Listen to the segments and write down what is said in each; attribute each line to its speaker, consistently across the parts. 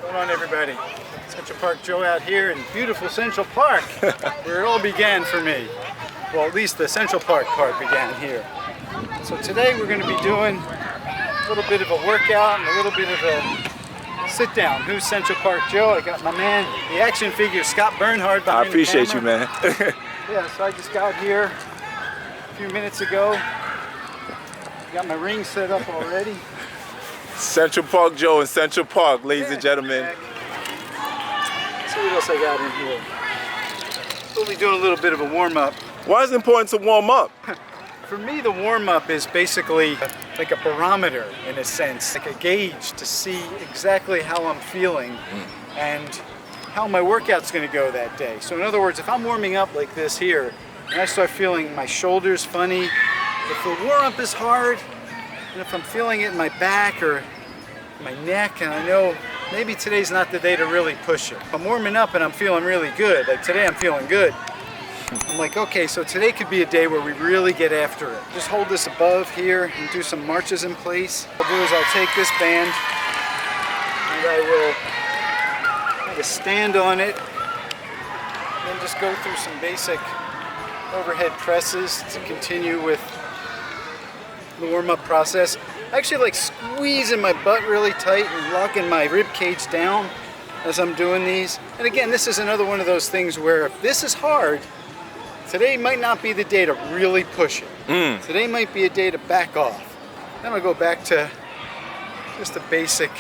Speaker 1: Going on, everybody? Central Park Joe out here in beautiful Central Park, where it all began for me. Well, at least the Central Park part began here. So today we're going to be doing a little bit of a workout and a little bit of a sit down. Who's Central Park Joe? I got my man, the action figure, ScottBERNARD.
Speaker 2: I appreciate you, man.
Speaker 1: Yeah, so I just got here a few minutes ago. Got my ring set up already.
Speaker 2: Central Park Joe in Central Park, ladies and gentlemen.
Speaker 1: Let's see what else I got in here. We'll be doing a little bit of a warm-up.
Speaker 2: Why is it important to warm up?
Speaker 1: For me, the warm-up is basically like a barometer, in a sense, like a gauge to see exactly how I'm feeling and how my workout's going to go that day. So in other words, if I'm warming up like this here, and I start feeling my shoulders funny, if the warm-up is hard, and if I'm feeling it in my back or my neck, and I know maybe today's not the day to really push it. If I'm warming up and I'm feeling really good, like today I'm feeling good, I'm like, okay, so today could be a day where we really get after it. Just hold this above here and do some marches in place. What I'll do is I'll take this band and I will kind of stand on it, and then just go through some basic overhead presses to continue with the warm-up process. I actually like squeezing my butt really tight and locking my rib cage down as I'm doing these. And again, this is another one of those things where if this is hard, today might not be the day to really push it. Today might be a day to back off. Then I'll go back to just a basic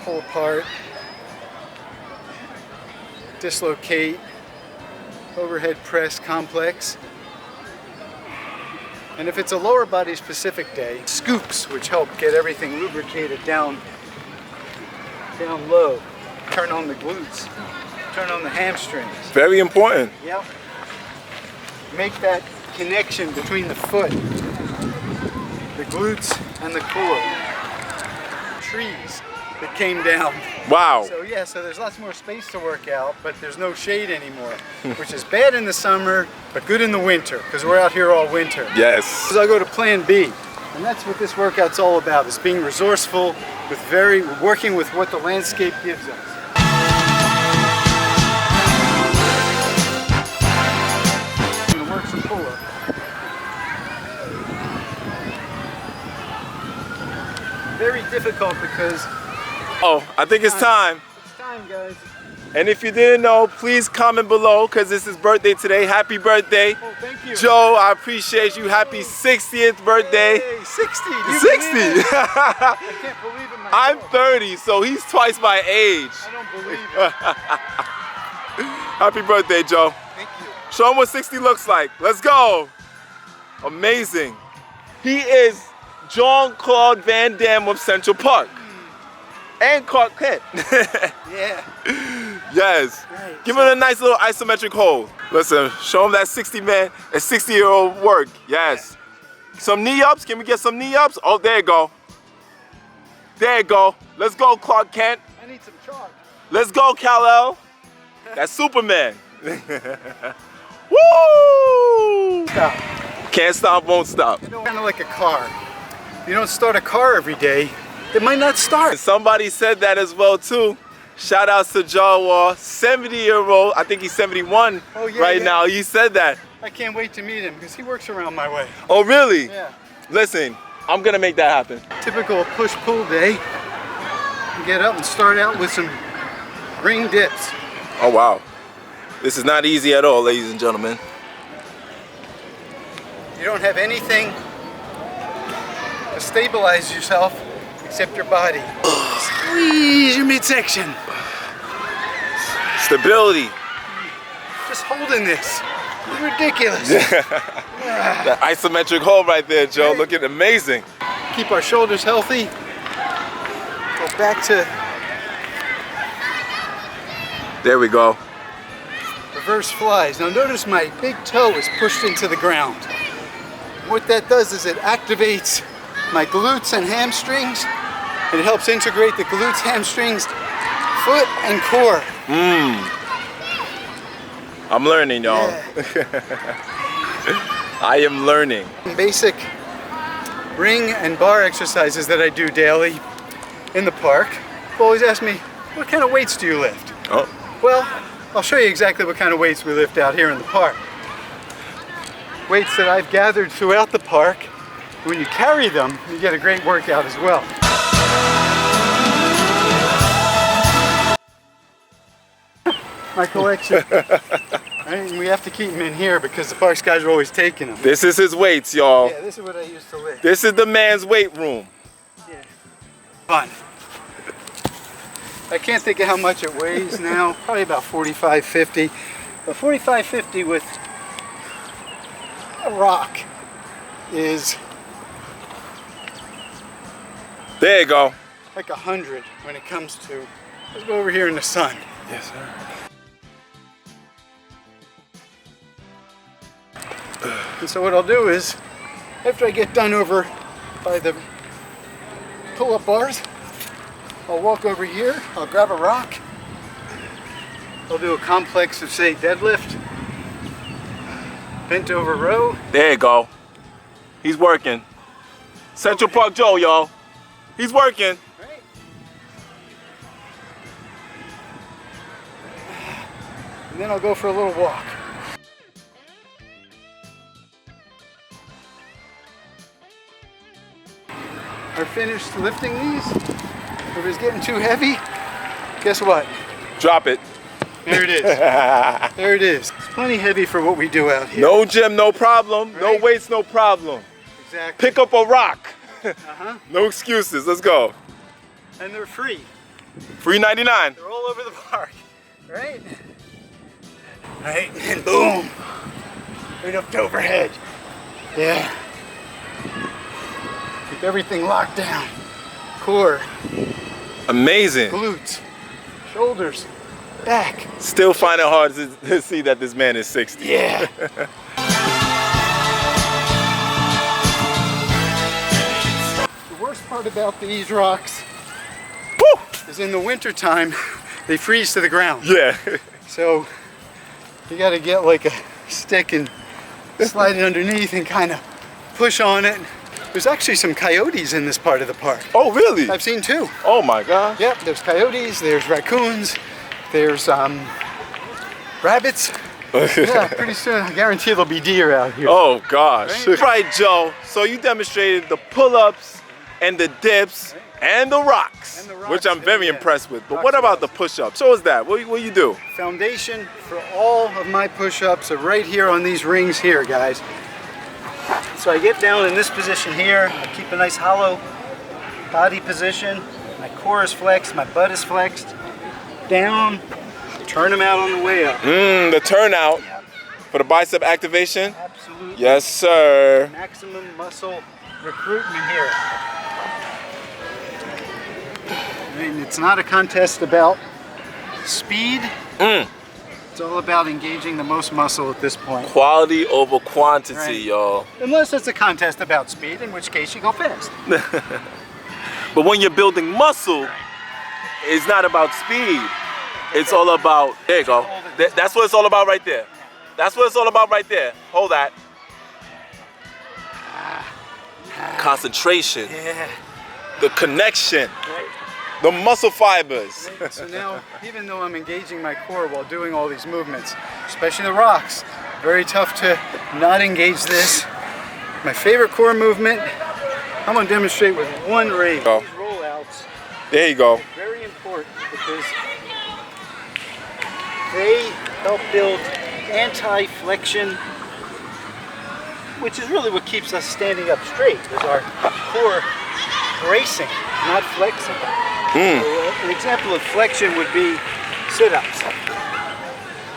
Speaker 1: pull apart, dislocate, overhead press complex. And if it's a lower body specific day, scoops, which help get everything lubricated down low. Turn on the glutes, turn on the hamstrings.
Speaker 2: Very important.
Speaker 1: Yep. Make that connection between the foot, the glutes, and the core. Trees that came down.
Speaker 2: Wow.
Speaker 1: So yeah, so there's lots more space to work out, but there's no shade anymore, which is bad in the summer, but good in the winter, because we're out here all winter.
Speaker 2: Yes.
Speaker 1: So I'll go to plan B, and that's what this workout's all about, is being resourceful, with working with what the landscape gives us. I'm gonna work some pull-up. Very difficult because
Speaker 2: I think it's time.
Speaker 1: It's time, guys.
Speaker 2: And if you didn't know, please comment below, because it's his birthday today. Happy birthday.
Speaker 1: Oh, thank you.
Speaker 2: Joe, I appreciate you. Happy 60th birthday.
Speaker 1: Hey, 60.
Speaker 2: 60.
Speaker 1: I can't believe it myself.
Speaker 2: I'm 30, so he's twice my age.
Speaker 1: I don't believe it.
Speaker 2: Happy birthday, Joe.
Speaker 1: Thank you.
Speaker 2: Show him what 60 looks like. Let's go. Amazing. He is Claude Van Damme of Central Park. And Clark Kent.
Speaker 1: Yeah.
Speaker 2: Yes.
Speaker 1: Right,
Speaker 2: Give him a nice little isometric hold. Listen, show him that 60 man, that 60-year-old work. Yes. Some knee ups. Can we get some knee ups? Oh, there you go. There you go. Let's go, Clark Kent.
Speaker 1: I need some chalk.
Speaker 2: Let's go, Kal-El. That's Superman. Woo!
Speaker 1: Stop.
Speaker 2: Can't stop, won't stop.
Speaker 1: You know, kind of like a car. You don't start a car every day, it might not start.
Speaker 2: Somebody said that as well too. Shout outs to Jawa, 70-year-old. I think he's 71 now. He said that.
Speaker 1: I can't wait to meet him because he works around my way.
Speaker 2: Oh, really?
Speaker 1: Yeah.
Speaker 2: Listen, I'm gonna make that happen.
Speaker 1: Typical push-pull day. You get up and start out with some ring dips.
Speaker 2: Oh, wow. This is not easy at all, ladies and gentlemen.
Speaker 1: You don't have anything to stabilize yourself except your body. Squeeze your midsection.
Speaker 2: Stability.
Speaker 1: Just holding this. It's ridiculous.
Speaker 2: That isometric hold right there, Joe.
Speaker 1: Right.
Speaker 2: Looking amazing.
Speaker 1: Keep our shoulders healthy. Go back to
Speaker 2: There we go.
Speaker 1: reverse flies. Now notice my big toe is pushed into the ground. What that does is it activates my glutes and hamstrings. And it helps integrate the glutes, hamstrings, foot, and core.
Speaker 2: I'm learning, y'all.
Speaker 1: Yeah.
Speaker 2: I am learning.
Speaker 1: Basic ring and bar exercises that I do daily in the park. People always ask me, what kind of weights do you lift?
Speaker 2: Oh.
Speaker 1: Well, I'll show you exactly what kind of weights we lift out here in the park. Weights that I've gathered throughout the park. When you carry them, you get a great workout as well. My collection. Right? And we have to keep them in here because the parks guys are always taking them.
Speaker 2: This is his weights, y'all.
Speaker 1: Yeah, this is what I used to lift.
Speaker 2: This is the man's weight room.
Speaker 1: Yeah. Fun. I can't think of how much it weighs now. Probably about 45, 50. But 45, 50 with a rock is
Speaker 2: There you go.
Speaker 1: like 100 when it comes to. Let's go over here in the sun.
Speaker 2: Yes, sir.
Speaker 1: And so what I'll do is, after I get done over by the pull-up bars, I'll walk over here, I'll grab a rock, I'll do a complex of, say, deadlift, bent over row.
Speaker 2: There you go. He's working. Central Park Joe, y'all. He's working.
Speaker 1: Right. And then I'll go for a little walk. I finished lifting these. If it was getting too heavy, guess what?
Speaker 2: Drop it.
Speaker 1: There it is. There it is. It's plenty heavy for what we do out here.
Speaker 2: No gym, no problem.
Speaker 1: Right?
Speaker 2: No weights, no problem.
Speaker 1: Exactly.
Speaker 2: Pick up a rock.
Speaker 1: Uh-huh.
Speaker 2: No excuses. Let's go.
Speaker 1: And they're free.
Speaker 2: Free 99.
Speaker 1: They're all over the park. Right? Right? And boom. Right up to overhead. Yeah. Keep everything locked down. Core,
Speaker 2: Amazing.
Speaker 1: glutes, shoulders, back.
Speaker 2: Still find it hard to see that this man is 60.
Speaker 1: Yeah. The worst part about these rocks
Speaker 2: Woo!
Speaker 1: is in the wintertime, they freeze to the ground.
Speaker 2: Yeah.
Speaker 1: So you got to get like a stick and slide it underneath and kind of push on it. There's actually some coyotes in this part of the park.
Speaker 2: Oh, really?
Speaker 1: I've seen two.
Speaker 2: Oh my God.
Speaker 1: Yep, there's coyotes, there's raccoons, there's rabbits. Yeah, pretty soon I guarantee there'll be deer out here.
Speaker 2: Oh gosh.
Speaker 1: Right?
Speaker 2: Right, Joe. So you demonstrated the pull-ups and the dips and the rocks,
Speaker 1: And the rocks,
Speaker 2: which I'm very
Speaker 1: yeah.
Speaker 2: impressed with. But
Speaker 1: Rocks
Speaker 2: what
Speaker 1: are
Speaker 2: about the push-ups? Show us that. What you do?
Speaker 1: Foundation for all of my push-ups are right here on these rings here, guys. So I get down in this position here, I keep a nice hollow body position, my core is flexed, my butt is flexed, down, turn them out on the way up.
Speaker 2: The turnout for the bicep activation.
Speaker 1: Absolutely.
Speaker 2: Yes, sir.
Speaker 1: Maximum muscle recruitment here. And it's not a contest about speed. It's all about engaging the most muscle at this point.
Speaker 2: Quality over quantity,
Speaker 1: Right.
Speaker 2: y'all.
Speaker 1: Unless it's a contest about speed, in which case you go fast.
Speaker 2: But when you're building muscle, it's not about speed. It's all about, there you go. That's what it's all about right there. That's what it's all about right there. Hold that. Concentration,
Speaker 1: Yeah.
Speaker 2: the connection,
Speaker 1: Right.
Speaker 2: the muscle fibers.
Speaker 1: So now, even though I'm engaging my core while doing all these movements, especially the rocks, very tough to not engage this. My favorite core movement, I'm gonna demonstrate with one ring.
Speaker 2: Go.
Speaker 1: These rollouts
Speaker 2: There you go.
Speaker 1: are very important because they help build anti-flexion, which is really what keeps us standing up straight, is our core bracing, not flexing. So, an example of flexion would be sit-ups.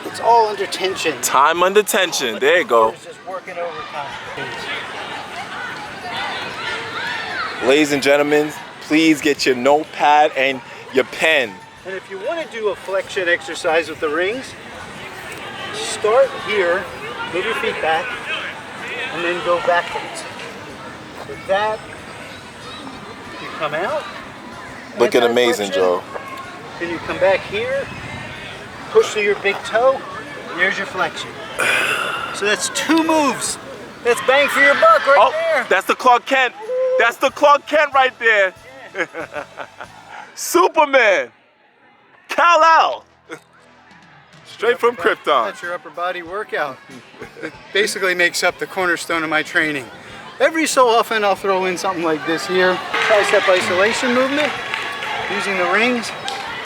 Speaker 1: It's all under tension.
Speaker 2: Time under tension. There you go.
Speaker 1: It's just working overtime.
Speaker 2: Ladies and gentlemen, please get your notepad and your pen.
Speaker 1: And if you want to do a flexion exercise with the rings, start here, move your feet back, and then go backwards. With that, you come out.
Speaker 2: Looking amazing,
Speaker 1: anti-flexion.
Speaker 2: Joe.
Speaker 1: Then you come back here, push through your big toe, there's your flexion. So that's 2 moves. That's bang for your buck right there.
Speaker 2: That's the Clark Kent. That's the Clark Kent right there. Superman. Kal-El. Straight from Krypton.
Speaker 1: That's your upper body workout. It basically makes up the cornerstone of my training. Every so often I'll throw in something like this here. Tricep isolation movement, using the rings.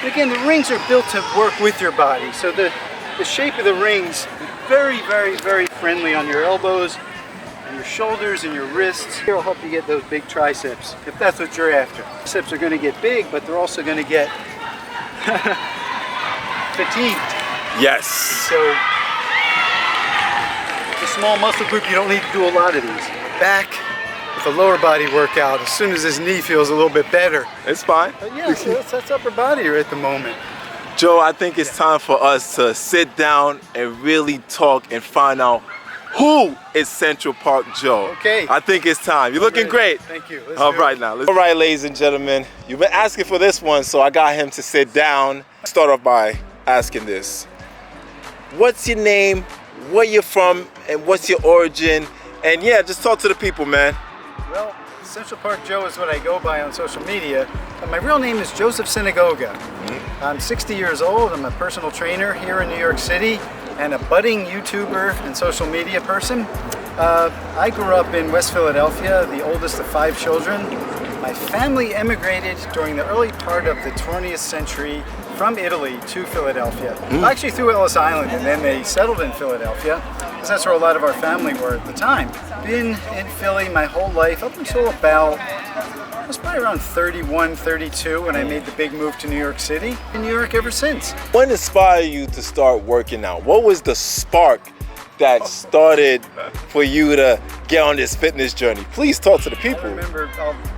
Speaker 1: And again, the rings are built to work with your body. So the shape of the rings is very, very, very friendly on your elbows, and your shoulders and your wrists. Here will help you get those big triceps, if that's what you're after. Triceps are gonna get big, but they're also gonna get fatigued.
Speaker 2: Yes.
Speaker 1: So, it's a small muscle group, you don't need to do a lot of these. Back with a lower body workout, as soon as his knee feels a little bit better.
Speaker 2: It's fine.
Speaker 1: But yeah, so that's upper body at the moment.
Speaker 2: Joe, I think it's time for us to sit down and really talk and find out who is Central Park Joe.
Speaker 1: Okay.
Speaker 2: I think it's time. You're looking great.
Speaker 1: Thank you.
Speaker 2: All right, ladies and gentlemen, you've been asking for this one, so I got him to sit down. Start off by asking this. What's your name, where you're from, and what's your origin? And yeah, just talk to the people, man.
Speaker 1: Well, Central Park Joe is what I go by on social media. But my real name is Joseph Synagoga. I'm 60 years old. I'm a personal trainer here in New York City and a budding YouTuber and social media person. I grew up in West Philadelphia, the oldest of 5 children. My family emigrated during the early part of the 20th century from Italy to Philadelphia. Actually through Ellis Island, and then they settled in Philadelphia, because that's where a lot of our family were at the time. Been in Philly my whole life, up until about, I was probably around 31, 32 when I made the big move to New York City. In New York ever since.
Speaker 2: What inspired you to start working out? What was the spark that started for you to get on this fitness journey? Please talk to the people.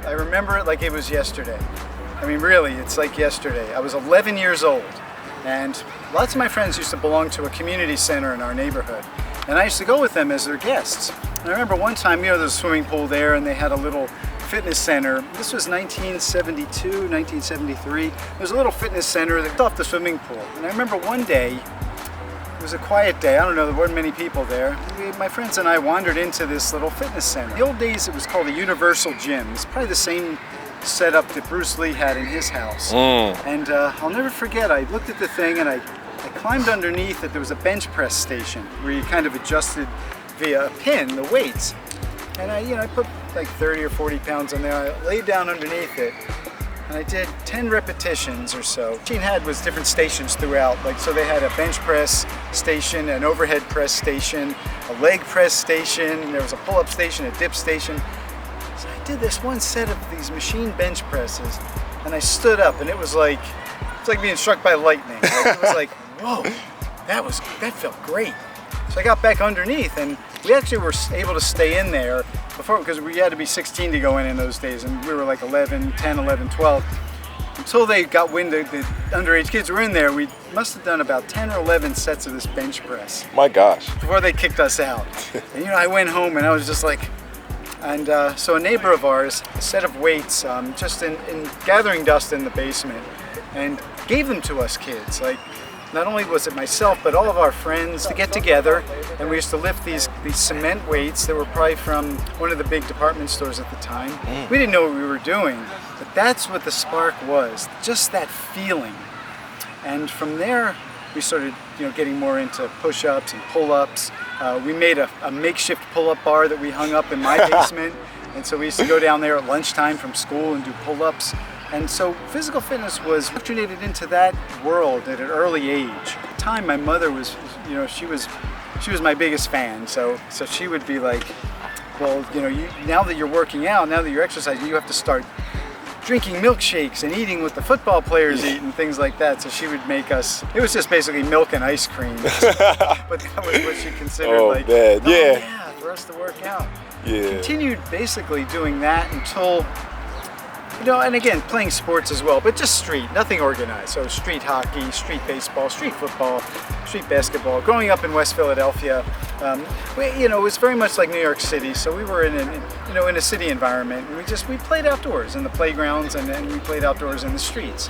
Speaker 1: I remember it like it was yesterday. I mean, really, it's like yesterday. I was 11 years old, and lots of my friends used to belong to a community center in our neighborhood, and I used to go with them as their guests. And I remember one time, there was a swimming pool there, and they had a little fitness center. This was 1972, 1973. There was a little fitness center that was off the swimming pool. And I remember one day, it was a quiet day, I don't know, there weren't many people there. My friends and I wandered into this little fitness center. In the old days, it was called the Universal Gym. It's probably the same setup that Bruce Lee had in his house. And I'll never forget, I looked at the thing and I climbed underneath it. There was a bench press station where you kind of adjusted via a pin the weights. And I put like 30 or 40 pounds on there. I laid down underneath it and I did 10 repetitions or so. What machine had was different stations throughout. So they had a bench press station, an overhead press station, a leg press station, there was a pull-up station, a dip station. So I did this one set of these machine bench presses and I stood up and it was like being struck by lightning. It was like, whoa, that felt great. So I got back underneath and we actually were able to stay in there before, because we had to be 16 to go in those days, and we were like 11, 10, 11, 12. Until they got wind that the underage kids were in there, we must have done about 10 or 11 sets of this bench press.
Speaker 2: My gosh.
Speaker 1: Before they kicked us out. And I went home and I was just like, and so a neighbor of ours, a set of weights, just in gathering dust in the basement, and gave them to us kids. Like, not only was it myself, but all of our friends to get together, and we used to lift these cement weights that were probably from one of the big department stores at the time. We didn't know what we were doing, but that's what the spark was, just that feeling. And from there, we started getting more into push-ups and pull-ups. We made a makeshift pull-up bar that we hung up in my basement, and so we used to go down there at lunchtime from school and do pull-ups. And so physical fitness was indoctrinated into that world at an early age. At the time, my mother was, she was my biggest fan. So she would be like, well, now that you're working out, now that you're exercising, you have to start drinking milkshakes and eating what the football players eat and things like that. So she would make us, it was just basically milk and ice cream. But that was what she considered yeah, for us to work out.
Speaker 2: Yeah.
Speaker 1: Continued basically doing that until, and again, playing sports as well, but just street, nothing organized. So street hockey, street baseball, street football, street basketball. Growing up in West Philadelphia, it was very much like New York City. So we were in a city environment, and we played outdoors in the playgrounds, and then we played outdoors in the streets.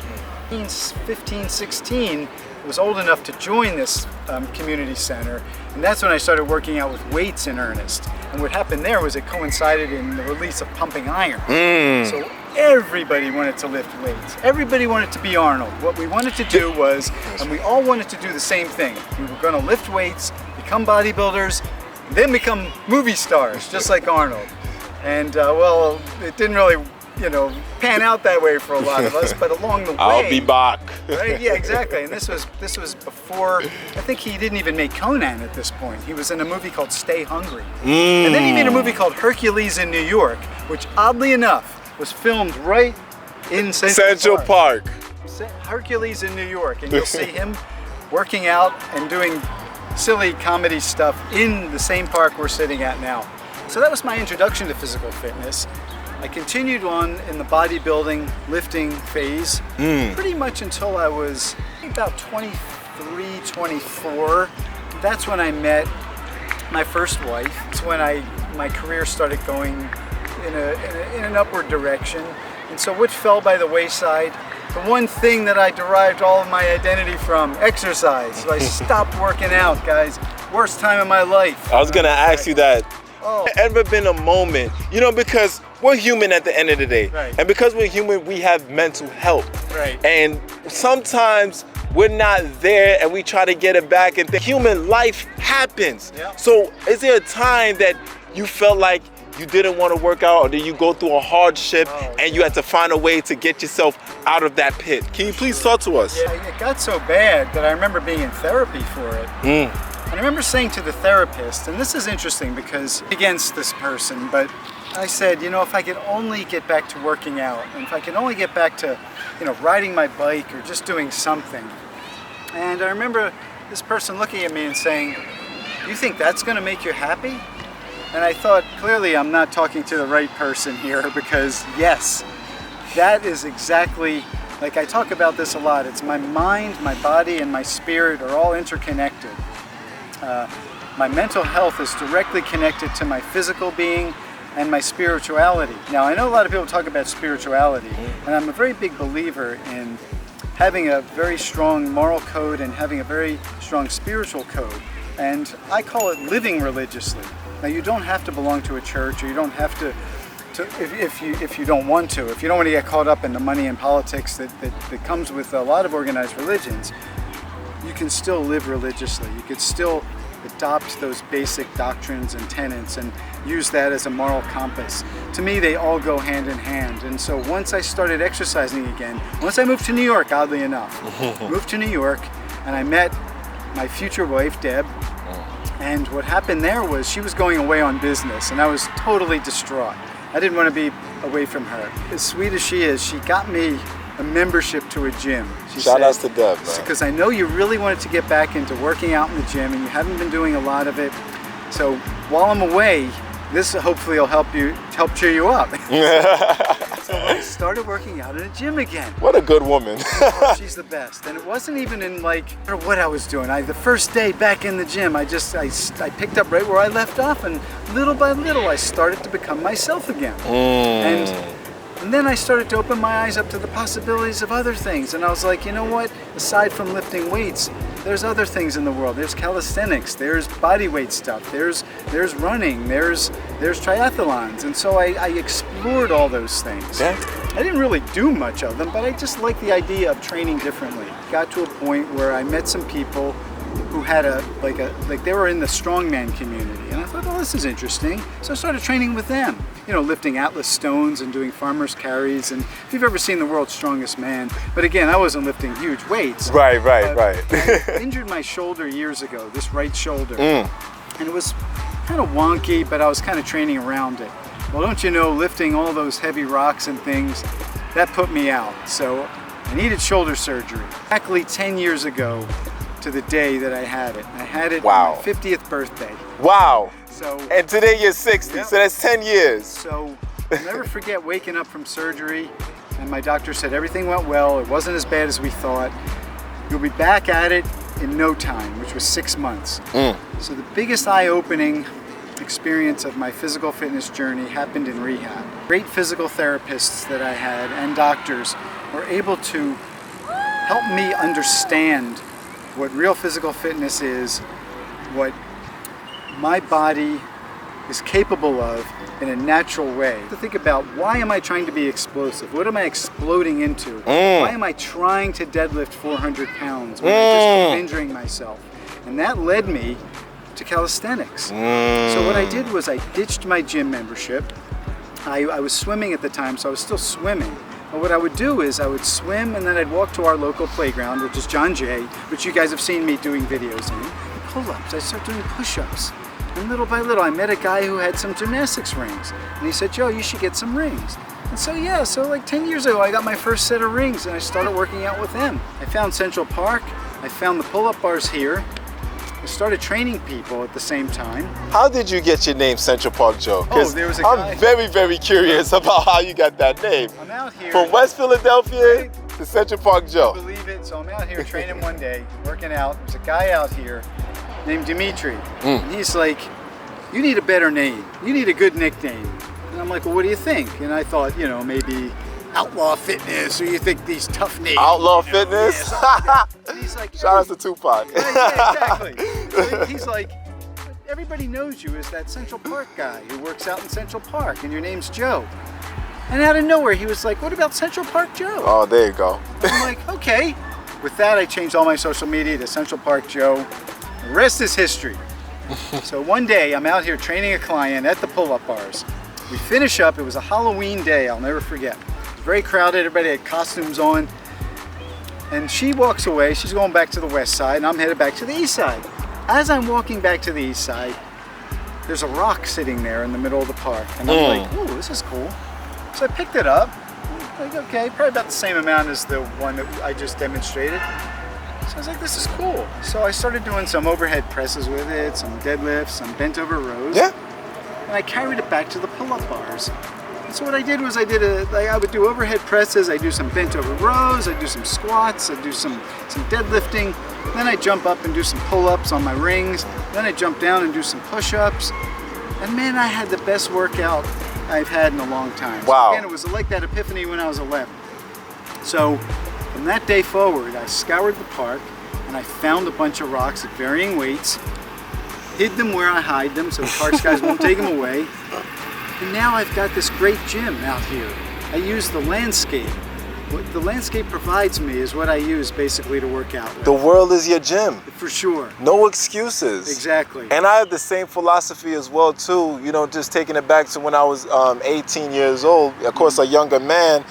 Speaker 1: 15, 16, I was old enough to join this community center, and that's when I started working out with weights in earnest. And what happened there was it coincided in the release of pumping iron. So everybody wanted to lift weights. Everybody wanted to be Arnold. What we wanted to do was, and we all wanted to do the same thing. We were going to lift weights, become bodybuilders, then become movie stars, just like Arnold. And well, it didn't really, you know, pan out that way for a lot of us, but along the way,
Speaker 2: I'll be back.
Speaker 1: Right? Yeah, exactly. And this was before, I think he didn't even make Conan at this point. He was in a movie called Stay Hungry. And then he made a movie called Hercules in New York, which oddly enough was filmed right in Central
Speaker 2: Park.
Speaker 1: Hercules in New York, and you'll see him working out and doing silly comedy stuff in the same park we're sitting at now. So that was my introduction to physical fitness. I continued on in the bodybuilding, lifting phase pretty much until I was about 23, 24. That's when I met my first wife. It's when my career started going in an upward direction. And so what fell by the wayside, the one thing that I derived all of my identity from, exercise. So I stopped working out, guys. Worst time of my life.
Speaker 2: I was gonna ask you that.
Speaker 1: Oh.
Speaker 2: Ever been a moment, you know, because we're human at the end of the day.
Speaker 1: Right.
Speaker 2: And because we're human, we have mental health.
Speaker 1: Right.
Speaker 2: And sometimes we're not there and we try to get it back, and the human life happens.
Speaker 1: Yeah.
Speaker 2: So is there a time that you felt like you didn't want to work out, or did you go through a hardship and you had to find a way to get yourself out of that pit? Can you please talk to us?
Speaker 1: Yeah, it got so bad that I remember being in therapy for it. And I remember saying to the therapist, and this is interesting because against this person, but I said, you know, if I could only get back to working out, and if I could only get back to, you know, riding my bike or just doing something. And I remember this person looking at me and saying, you think that's going to make you happy? And I thought, clearly I'm not talking to the right person here, because yes, that is exactly, like I talk about this a lot, it's my mind, my body, and my spirit are all interconnected. My mental health is directly connected to my physical being and my spirituality. Now, I know a lot of people talk about spirituality, and I'm a very big believer in having a very strong moral code and having a very strong spiritual code. And I call it living religiously. Now, you don't have to belong to a church, or you don't have to if you don't want to. If you don't want to get caught up in the money and politics that comes with a lot of organized religions, you can still live religiously. You could still adopt those basic doctrines and tenets and use that as a moral compass. To me, they all go hand in hand. And so once I started exercising again, once I moved to New York, oddly enough, moved to New York, and I met my future wife, Deb. And what happened there was she was going away on business, and I was totally distraught. I didn't want to be away from her. As sweet as she is, she got me a membership to a gym.
Speaker 2: Shout outs to Deb, man.
Speaker 1: Because I know you really wanted to get back into working out in the gym, and you haven't been doing a lot of it. So while I'm away, this hopefully will help cheer you up. So I started working out in a gym again.
Speaker 2: What a good woman.
Speaker 1: Oh, she's the best. And it wasn't even in like what I was doing. The first day back in the gym, I picked up right where I left off, and little by little I started to become myself again. And then I started to open my eyes up to the possibilities of other things. And I was like, you know what? Aside from lifting weights, there's other things in the world. There's calisthenics, there's body weight stuff, there's running, there's triathlons. And so I explored all those things.
Speaker 2: Yeah.
Speaker 1: I didn't really do much of them, but I just liked the idea of training differently. Got to a point where I met some people who had they were in the strongman community, and I thought, oh, this is interesting. So I started training with them, you know, lifting Atlas stones and doing farmer's carries. And if you've ever seen The World's Strongest Man, but again, I wasn't lifting huge weights.
Speaker 2: Right.
Speaker 1: I injured my shoulder years ago, this right shoulder, and it was kind of wonky, but I was kind of training around it. Well, don't you know, lifting all those heavy rocks and things, that put me out. So I needed shoulder surgery. Exactly 10 years ago to the day that I had it. I had it on my 50th birthday.
Speaker 2: Wow.
Speaker 1: So,
Speaker 2: and today you're 60,
Speaker 1: yep.
Speaker 2: So that's 10 years.
Speaker 1: So I'll never forget waking up from surgery, and my doctor said everything went well, it wasn't as bad as we thought. You'll be back at it in no time, which was 6 months. So the biggest eye-opening experience of my physical fitness journey happened in rehab. Great physical therapists that I had and doctors were able to help me understand what real physical fitness is, what my body is capable of in a natural way. To think about, why am I trying to be explosive? What am I exploding into? Why am I trying to deadlift 400 pounds when I just keep injuring myself? And that led me to calisthenics. So what I did was I ditched my gym membership. I was swimming at the time, so I was still swimming. But what I would do is I would swim and then I'd walk to our local playground, which is John Jay, which you guys have seen me doing videos in. Pull-ups, I started doing push-ups. And little by little, I met a guy who had some gymnastics rings. And he said, Joe, you should get some rings. And so yeah, so like 10 years ago, I got my first set of rings and I started working out with them. I found Central Park, I found the pull-up bars here. I started training people at the same time.
Speaker 2: How did you get your name Central Park Joe?
Speaker 1: Oh, there was a guy.
Speaker 2: I'm very, very curious about how you got that name.
Speaker 1: I'm out here.
Speaker 2: From West Philadelphia to Central Park Joe.
Speaker 1: Believe it, so I'm out here training one day, working out. There's a guy out here named Dimitri. And he's like, you need a better name. You need a good nickname. And I'm like, well, what do you think? And I thought, you know, maybe Outlaw Fitness, or you think these tough names.
Speaker 2: Outlaw Fitness?
Speaker 1: Yeah, and he's like,
Speaker 2: shout out to Tupac.
Speaker 1: Yeah, exactly. So he's like, everybody knows you as that Central Park guy who works out in Central Park, and your name's Joe. And out of nowhere, he was like, what about Central Park Joe?
Speaker 2: Oh, there you go.
Speaker 1: I'm like, okay. With that, I changed all my social media to Central Park Joe. The rest is history. So one day, I'm out here training a client at the pull-up bars. We finish up, it was a Halloween day, I'll never forget. Very crowded, everybody had costumes on. And she walks away, she's going back to the west side, and I'm headed back to the east side. As I'm walking back to the east side, there's a rock sitting there in the middle of the park. And I'm like, ooh, this is cool. So I picked it up. Like, okay, probably about the same amount as the one that I just demonstrated. So I was like, this is cool. So I started doing some overhead presses with it, some deadlifts, some bent over rows.
Speaker 2: Yeah.
Speaker 1: And I carried it back to the pull-up bars. So what I did was I would do overhead presses, I do some bent over rows, I do some squats, I do some deadlifting, then I jump up and do some pull-ups on my rings, then I jump down and do some push-ups, and man, I had the best workout I've had in a long time.
Speaker 2: Wow.
Speaker 1: So again, it was like that epiphany when I was 11. So from that day forward, I scoured the park and I found a bunch of rocks at varying weights, hid them where I hide them so the parks guys won't take them away. And now I've got this great gym out here. I use the landscape. What the landscape provides me is what I use basically to work out with.
Speaker 2: The world is your gym.
Speaker 1: For sure.
Speaker 2: No excuses.
Speaker 1: Exactly.
Speaker 2: And I have the same philosophy as well too, you know, just taking it back to when I was 18 years old. Of course, a younger man,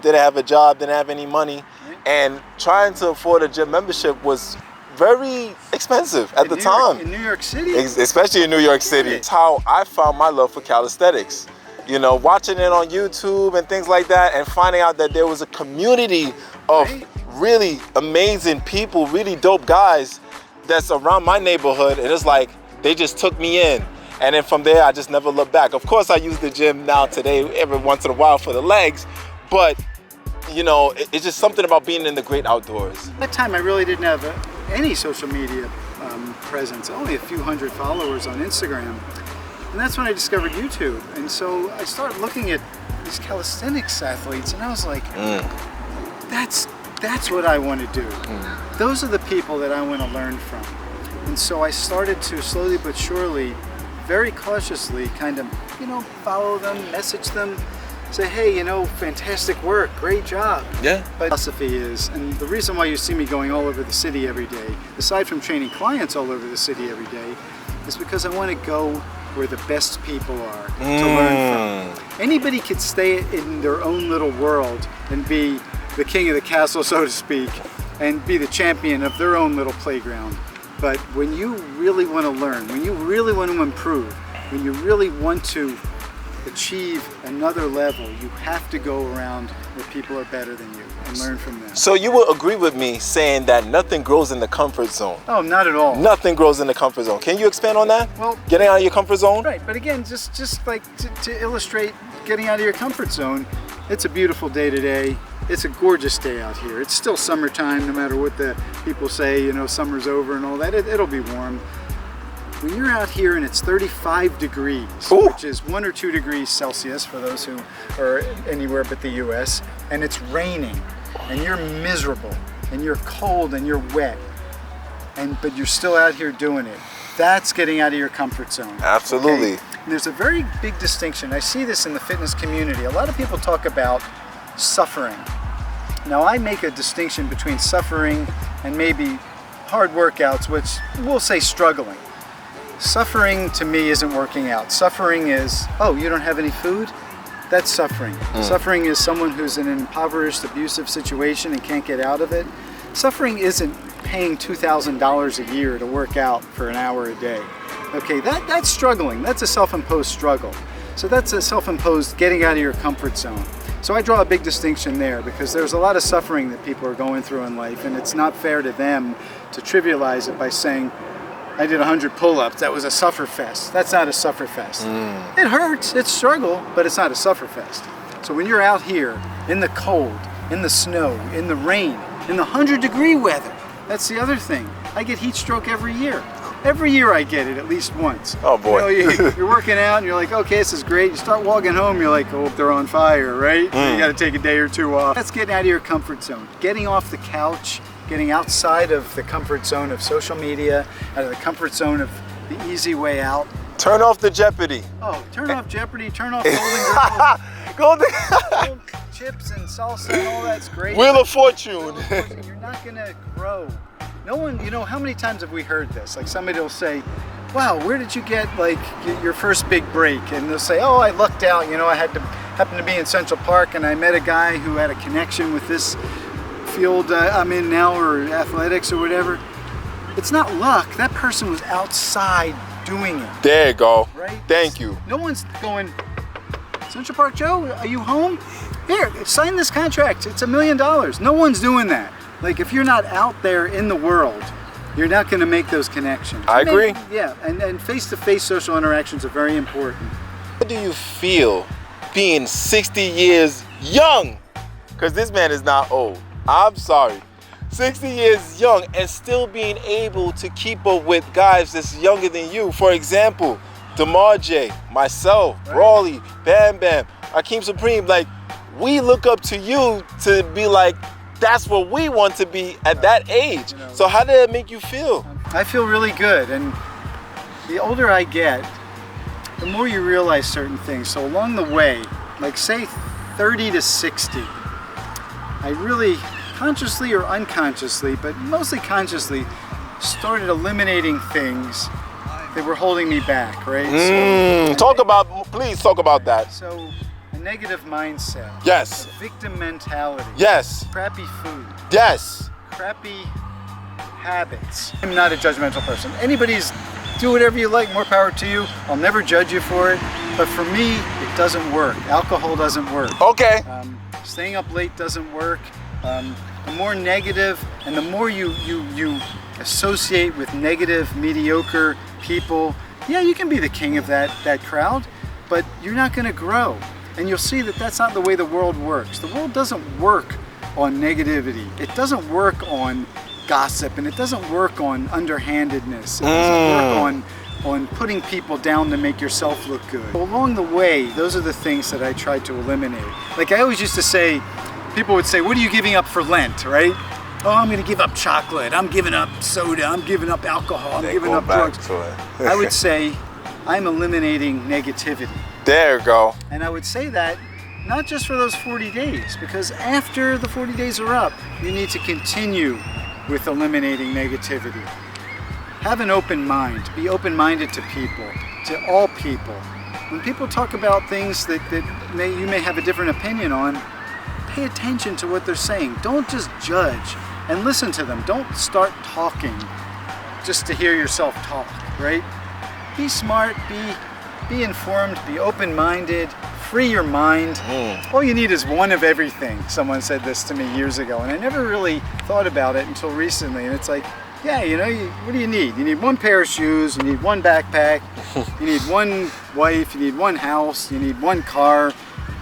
Speaker 2: didn't have a job, didn't have any money, and trying to afford a gym membership was very expensive at the time.
Speaker 1: In New York City?
Speaker 2: Especially in New York City. It's how I found my love for calisthenics. You know, watching it on YouTube and things like that, and finding out that there was a community of really amazing people, really dope guys that's around my neighborhood, and it's like they just took me in. And then from there, I just never looked back. Of course, I use the gym now today every once in a while for the legs, but you know, it's just something about being in the great outdoors.
Speaker 1: At that time, I really didn't have any social media presence, only a few hundred followers on Instagram. And that's when I discovered YouTube. And so I started looking at these calisthenics athletes and I was like, that's what I want to do. Those are the people that I want to learn from. And so I started to slowly but surely, very cautiously kind of, you know, follow them, message them, say, hey, you know, fantastic work, great job.
Speaker 2: Yeah.
Speaker 1: But philosophy is, and the reason why you see me going all over the city every day, aside from training clients all over the city every day, is because I want to go where the best people are to learn from. Anybody could stay in their own little world and be the king of the castle, so to speak, and be the champion of their own little playground. But when you really want to learn, when you really want to improve, when you really want to achieve another level, you have to go around where people are better than you and learn from them.
Speaker 2: So you will agree with me saying that nothing grows in the comfort zone?
Speaker 1: Oh, not at all.
Speaker 2: Nothing grows in the comfort zone. Can you expand on that?
Speaker 1: Well,
Speaker 2: getting out of your comfort zone?
Speaker 1: Right, but again, just like to illustrate getting out of your comfort zone, it's a beautiful day today. It's a gorgeous day out here. It's still summertime, no matter what the people say, you know, summer's over and all that, it'll be warm. When you're out here and it's 35 degrees, which is 1 or 2 degrees Celsius for those who are anywhere but the US, and it's raining, and you're miserable, and you're cold, and you're wet, but you're still out here doing it, that's getting out of your comfort zone.
Speaker 2: Absolutely.
Speaker 1: Okay? there's a very big distinction. I see this in the fitness community. A lot of people talk about suffering. Now I make a distinction between suffering and maybe hard workouts, which we'll say struggling. Suffering to me isn't working out. Suffering is, oh, you don't have any food? That's suffering. Suffering is someone who's in an impoverished, abusive situation and can't get out of it. Suffering isn't paying $2,000 a year to work out for an hour a day. Okay, that's struggling. That's a self-imposed struggle. So that's a self-imposed getting out of your comfort zone. So I draw a big distinction there because there's a lot of suffering that people are going through in life, and it's not fair to them to trivialize it by saying, I did 100 pull-ups, that was a suffer fest. That's not a suffer fest. It hurts, it's struggle, but it's not a suffer fest. So when you're out here in the cold, in the snow, in the rain, in the 100-degree weather, that's the other thing. I get heat stroke every year. Every year I get it at least once.
Speaker 2: Oh boy.
Speaker 1: You know, you're working out and you're like, okay, this is great. You start walking home, you're like, oh, they're on fire, right? So you gotta take a day or two off. That's getting out of your comfort zone. Getting off the couch, getting outside of the comfort zone of social media, out of the comfort zone of the easy way out.
Speaker 2: Turn off the Jeopardy.
Speaker 1: Oh, turn off Jeopardy, turn off Golden Girls. Chips and salsa and all that's great.
Speaker 2: Wheel of Fortune.
Speaker 1: You're not gonna grow. No one, you know, how many times have we heard this? Like somebody will say, wow, where did you get like your first big break? And they'll say, oh, I lucked out, you know, I happened to be in Central Park and I met a guy who had a connection with this field I'm in now, or athletics or whatever. It's not luck. That person was outside doing it.
Speaker 2: There you go.
Speaker 1: Right?
Speaker 2: Thank you.
Speaker 1: No one's going, Central Park Joe, are you home? Here, sign this contract. It's $1 million. No one's doing that. Like if you're not out there in the world, you're not going to make those connections.
Speaker 2: I agree.
Speaker 1: Yeah, and face-to-face social interactions are very important.
Speaker 2: How do you feel being 60 years young? Because this man is not old. I'm sorry. 60 years young and still being able to keep up with guys that's younger than you. For example, DeMarjay, myself, right. Brawley, Bam Bam, Akeem Supreme. Like, we look up to you to be like, that's what we want to be at that age. You know, so how did it make you feel? I feel really good, and the older I get, the more you realize certain things. So along the way, like say 30 to 60, I really consciously or unconsciously, but mostly consciously, started eliminating things that were holding me back, right? Please talk about that. So a negative mindset. Yes. A victim mentality. Yes. Crappy food. Yes. Crappy habits. I'm not a judgmental person. Anybody's, do whatever you like, more power to you. I'll never judge you for it. But for me, it doesn't work. Alcohol doesn't work. Okay. Staying up late doesn't work. The more negative and the more you associate with negative, mediocre people, yeah, you can be the king of that crowd, but you're not going to grow. And you'll see that that's not the way the world works. The world doesn't work on negativity. It doesn't work on gossip, and it doesn't work on underhandedness. It doesn't work on putting people down to make yourself look good. Along the way, those are the things that I tried to eliminate. Like I always used to say, people would say, what are you giving up for Lent, right? Oh, I'm gonna give up chocolate, I'm giving up soda, I'm giving up alcohol, I'm giving up drugs. I would say, I'm eliminating negativity. There you go. And I would say that not just for those 40 days, because after the 40 days are up, you need to continue with eliminating negativity. Have an open mind, be open-minded to people, to all people. When people talk about things that you may have a different opinion on, pay attention to what they're saying. Don't just judge, and listen to them. Don't start talking just to hear yourself talk, right? Be smart, be informed, be open-minded, free your mind. All you need is one of everything. Someone said this to me years ago, and I never really thought about it until recently, and it's like, yeah, you know, what do you need? You need one pair of shoes, you need one backpack, you need one wife, you need one house, you need one car,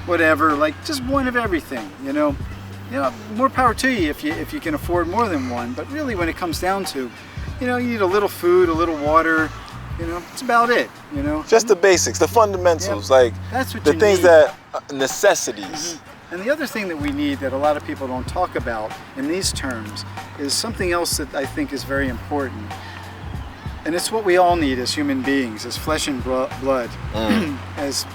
Speaker 2: whatever, like just one of everything, you know. More power to you if you can afford more than one, but really when it comes down to, you know, you need a little food, a little water, you know, it's about it, you know. Just the basics, the fundamentals, like that's what the things need. That necessities. And the other thing that we need that a lot of people don't talk about in these terms is something else that I think is very important.
Speaker 1: And it's what we all need as human beings, as flesh and blood, as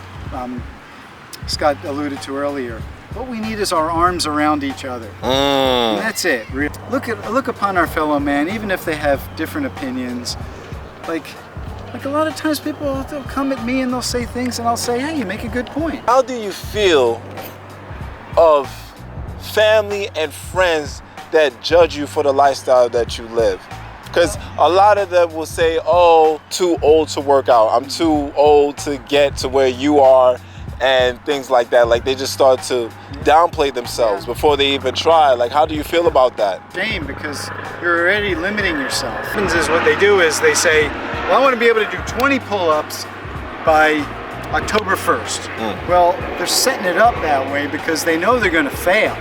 Speaker 1: Scott alluded to earlier. What we need is our arms around each other. And that's it. Look upon our fellow man, even if they have different opinions. Like a lot of times people, they'll come at me and they'll say things and I'll say, hey, you make a good point.
Speaker 2: How do you feel of family and friends that judge you for the lifestyle that you live? Because a lot of them will say, oh, too old to work out. I'm too old to get to where you are, and things like that. Like, they just start to downplay themselves before they even try. Like, how do you feel about that?
Speaker 1: Shame, because you're already limiting yourself. What happens is, what they do is they say, well, I want to be able to do 20 pull-ups by October 1st. Well, they're setting it up that way because they know they're going to fail,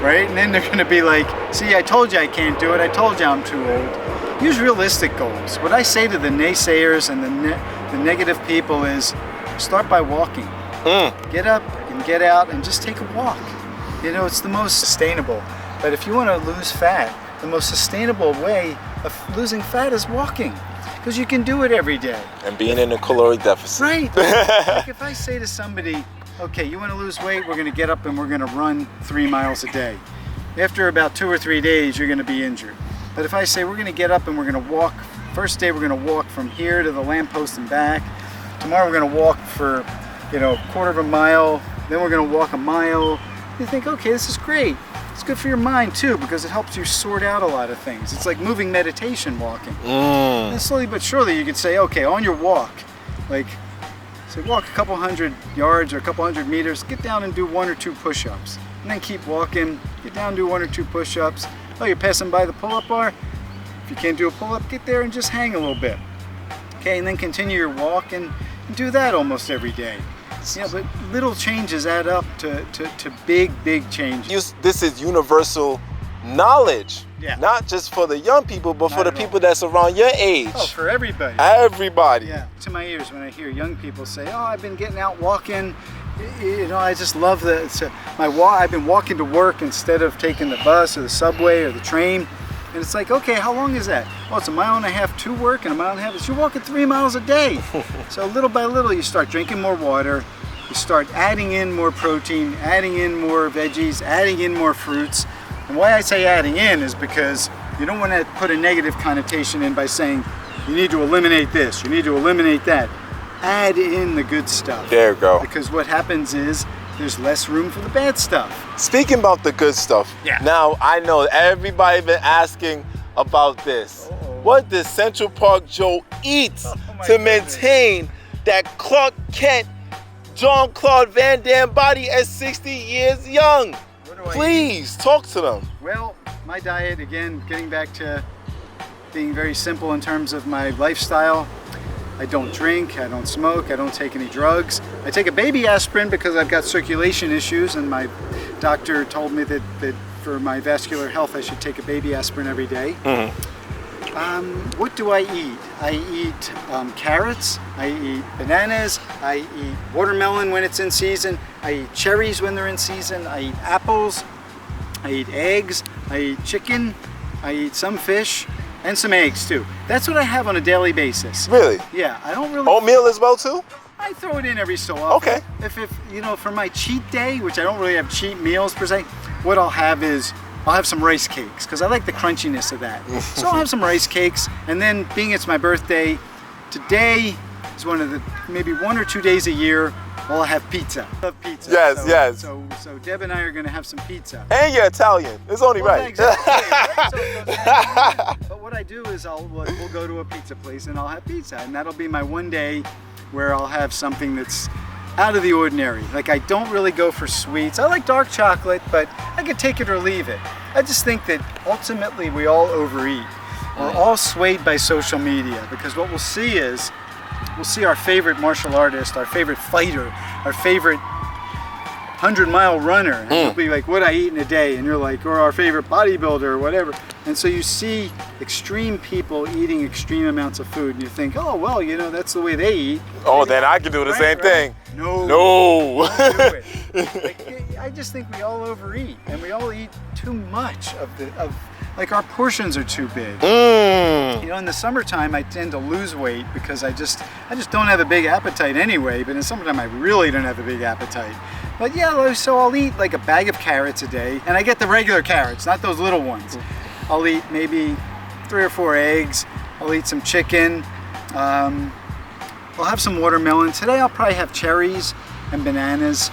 Speaker 1: right? And then they're going to be like, see, I told you I can't do it. I told you I'm too old. Use realistic goals. What I say to the naysayers and the negative people is, start by walking. Get up and get out and just take a walk. You know, it's the most sustainable. But if you want to lose fat, the most sustainable way of losing fat is walking. Because you can do it every day.
Speaker 2: And being in a caloric deficit.
Speaker 1: Right. Like if I say to somebody, okay, you want to lose weight, we're going to get up and we're going to run 3 miles a day. After about 2 or 3 days, you're going to be injured. But if I say we're going to get up and we're going to walk, first day we're going to walk from here to the lamppost and back. Tomorrow we're going to walk for, you know, a quarter of a mile. Then we're going to walk a mile. You think, okay, this is great. It's good for your mind too, because it helps you sort out a lot of things. It's like moving meditation, walking. And slowly but surely you could say, okay, on your walk, like, say walk a couple hundred yards or a couple hundred meters, get down and do 1 or 2 push-ups. And then keep walking, get down and do 1 or 2 push-ups. Oh, you're passing by the pull-up bar? If you can't do a pull-up, get there and just hang a little bit. Okay, and then continue your walk and do that almost every day. Yeah, but little changes add up to big changes.
Speaker 2: This is universal knowledge.
Speaker 1: Yeah.
Speaker 2: Not just for the young people, but for the people that's around your age.
Speaker 1: Oh, for everybody.
Speaker 2: Everybody.
Speaker 1: Yeah. To my ears when I hear young people say, oh, I've been getting out walking. You know, I just love I've been walking to work instead of taking the bus or the subway or the train. And it's like, okay, how long is that? Well, it's 1.5 miles to work and 1.5 miles. You're walking 3 miles a day. So little by little, you start drinking more water. You start adding in more protein, adding in more veggies, adding in more fruits. And why I say adding in is because you don't want to put a negative connotation in by saying, you need to eliminate this, you need to eliminate that. Add in the good stuff.
Speaker 2: There you go.
Speaker 1: Because what happens is there's less room for the bad stuff.
Speaker 2: Speaking about the good stuff, now I know everybody been asking about this. What does Central Park Joe eat to maintain that Clark Kent, Claude Van Damme body at 60 years young? Please talk to them.
Speaker 1: Well, my diet, again, getting back to being very simple in terms of my lifestyle. I don't drink, I don't smoke, I don't take any drugs. I take a baby aspirin because I've got circulation issues, and my doctor told me that for my vascular health I should take a baby aspirin every day. What do I eat? I eat carrots, I eat bananas, I eat watermelon when it's in season, I eat cherries when they're in season, I eat apples, I eat eggs, I eat chicken, I eat some fish, and some eggs too. That's what I have on a daily basis.
Speaker 2: Really?
Speaker 1: Yeah, I don't really...
Speaker 2: Oatmeal as well too?
Speaker 1: I throw it in every so often.
Speaker 2: Okay.
Speaker 1: If you know, for my cheat day, which I don't really have cheat meals per se, what I'll have is, I'll have some rice cakes, because I like the crunchiness of that. So I'll have some rice cakes, and then being it's my birthday, today is one of the, maybe 1 or 2 days a year, I'll have pizza. I love pizza.
Speaker 2: Yes.
Speaker 1: So Deb and I are going to have some pizza.
Speaker 2: And you're Italian. It's only right.
Speaker 1: Exactly. Right? But what I do is we'll go to a pizza place and I'll have pizza, and that'll be my one day where I'll have something that's out of the ordinary. Like, I don't really go for sweets. I like dark chocolate, but I could take it or leave it. I just think that ultimately we all overeat. We're all swayed by social media, because what we'll see is, we'll see our favorite martial artist, our favorite fighter, our favorite 100-mile runner, and it'll be like, what I eat in a day, and you're like, or our favorite bodybuilder or whatever. And so you see extreme people eating extreme amounts of food, and you think, oh, well, you know, that's the way they eat.
Speaker 2: Oh, then I can do the same thing.
Speaker 1: No.
Speaker 2: No.
Speaker 1: Don't do it. Like, I just think we all overeat, and we all eat too much of like our portions are too big. You know, in the summertime, I tend to lose weight because I just don't have a big appetite anyway. But in the summertime, I really don't have a big appetite. But yeah, so I'll eat like a bag of carrots a day, and I get the regular carrots, not those little ones. I'll eat maybe 3 or 4 eggs. I'll eat some chicken. I'll have some watermelon. Today I'll probably have cherries and bananas.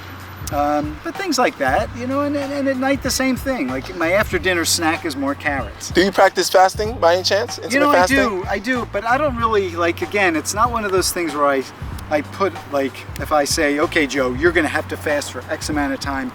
Speaker 1: But things like that, you know, and at night the same thing. Like my after dinner snack is more carrots.
Speaker 2: Do you practice fasting by any chance?
Speaker 1: You know,
Speaker 2: fasting?
Speaker 1: I do, but I don't really, like, again, it's not one of those things where I put, like, if I say, okay, Joe, you're gonna have to fast for X amount of time.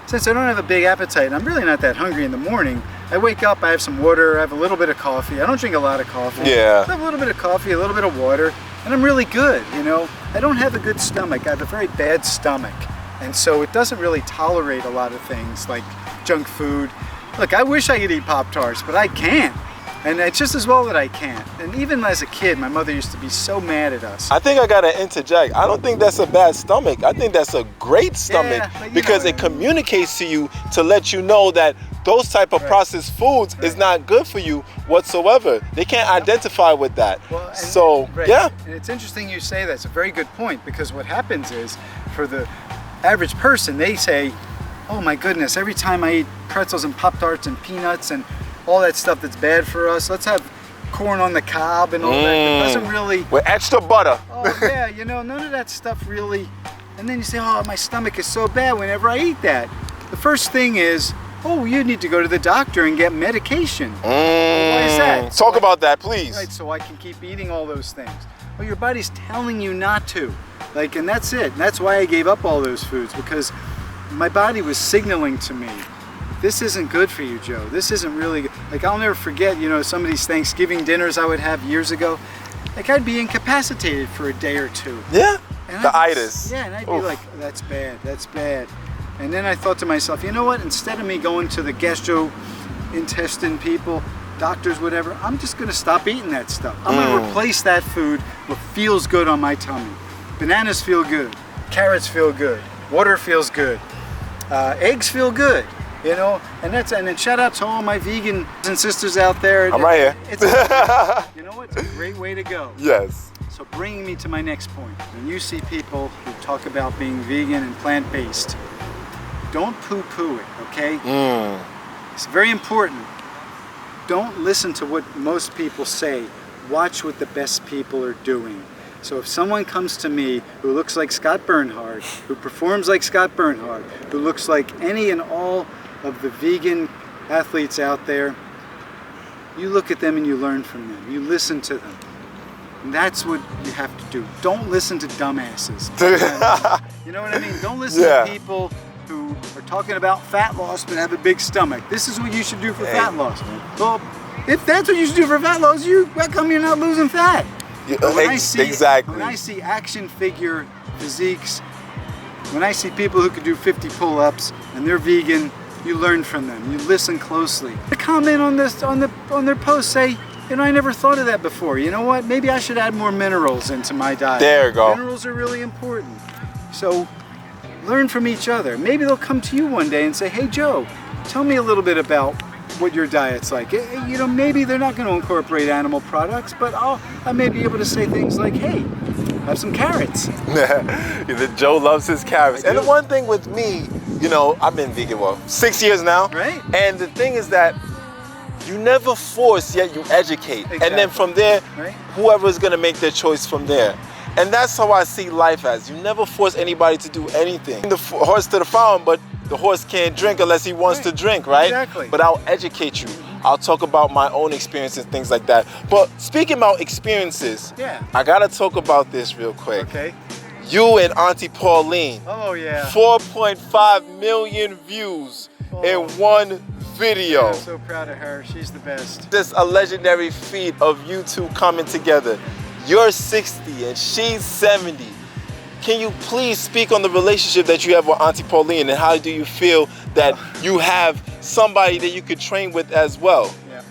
Speaker 1: Since I don't have a big appetite, and I'm really not that hungry in the morning, I wake up, I have some water, I have a little bit of coffee. I don't drink a lot of coffee.
Speaker 2: Yeah.
Speaker 1: I have a little bit of coffee, a little bit of water, and I'm really good, you know. I don't have a good stomach. I have a very bad stomach. And so it doesn't really tolerate a lot of things like junk food. Look, I wish I could eat Pop-Tarts, but I can't. And it's just as well that I can't. And even as a kid, my mother used to be so mad at us.
Speaker 2: I think I gotta interject. I don't think that's a bad stomach. I think that's a great stomach because it communicates to you to let you know that those type of processed foods is not good for you whatsoever. They can't identify with that. Well, yeah.
Speaker 1: And it's interesting you say that. It's a very good point, because what happens is, for the average person, they say, oh my goodness, every time I eat pretzels and Pop-Tarts and peanuts and all that stuff that's bad for us, let's have corn on the cob and all that. It doesn't really...
Speaker 2: With extra butter.
Speaker 1: Oh yeah, you know, none of that stuff really... And then you say, oh, my stomach is so bad whenever I eat that. The first thing is, oh, you need to go to the doctor and get medication. Well, why is that?
Speaker 2: Talk about that, please.
Speaker 1: Right, so I can keep eating all those things. Well, your body's telling you not to. Like, and that's it. And that's why I gave up all those foods, because my body was signaling to me, this isn't good for you, Joe. This isn't really good. Like, I'll never forget, you know, some of these Thanksgiving dinners I would have years ago. Like, I'd be incapacitated for a day or two.
Speaker 2: Yeah,
Speaker 1: and
Speaker 2: the itis.
Speaker 1: Yeah, and I'd be like, that's bad, that's bad. And then I thought to myself, you know what? Instead of me going to the gastrointestinal people, doctors, whatever, I'm just gonna stop eating that stuff. I'm gonna replace that food with feels good on my tummy. Bananas feel good, carrots feel good, water feels good, eggs feel good, you know. And then shout out to all my vegan and sisters out there.
Speaker 2: I'm right here.
Speaker 1: You know what? It's a great way to go.
Speaker 2: Yes.
Speaker 1: So bringing me to my next point, when you see people who talk about being vegan and plant-based, don't poo-poo it, okay? It's very important. Don't listen to what most people say. Watch what the best people are doing. So if someone comes to me who looks like Scott Bernhard, who performs like Scott Bernhard, who looks like any and all of the vegan athletes out there, you look at them and you learn from them. You listen to them. And that's what you have to do. Don't listen to dumbasses. You know what I mean? Don't listen to people who are talking about fat loss but have a big stomach. This is what you should do for fat loss. Well, if that's what you should do for fat loss, how come you're not losing fat? When I see action figure physiques, when I see people who can do 50 pull-ups and they're vegan, you learn from them. You listen closely. The comment on this on their post say, you know, I never thought of that before. You know what? Maybe I should add more minerals into my diet.
Speaker 2: There you go.
Speaker 1: Minerals are really important. So learn from each other. Maybe they'll come to you one day and say, hey Joe, tell me a little bit about what your diet's like. You know, maybe they're not going to incorporate animal products, but I may be able to say things like, hey, have some carrots.
Speaker 2: Joe loves his carrots. And the one thing with me, you know, I've been vegan, 6 years now.
Speaker 1: Right.
Speaker 2: And the thing is that you never force, yet you educate.
Speaker 1: Exactly.
Speaker 2: And then from there, whoever is going to make their choice from there. And that's how I see life as. You never force anybody to do anything. The horse to the farm, but the horse can't drink unless he wants to drink, right?
Speaker 1: Exactly.
Speaker 2: But I'll educate you. I'll talk about my own experiences, things like that. But speaking about experiences, I gotta talk about this real quick.
Speaker 1: Okay.
Speaker 2: You and Auntie Pauline.
Speaker 1: Oh yeah.
Speaker 2: 4.5 million views in one video.
Speaker 1: I'm so proud of her. She's the best.
Speaker 2: Just a legendary feat of you two coming together. You're 60 and she's 70. Can you please speak on the relationship that you have with Auntie Pauline, and how do you feel that you have somebody that you could train with as well?
Speaker 1: Yeah.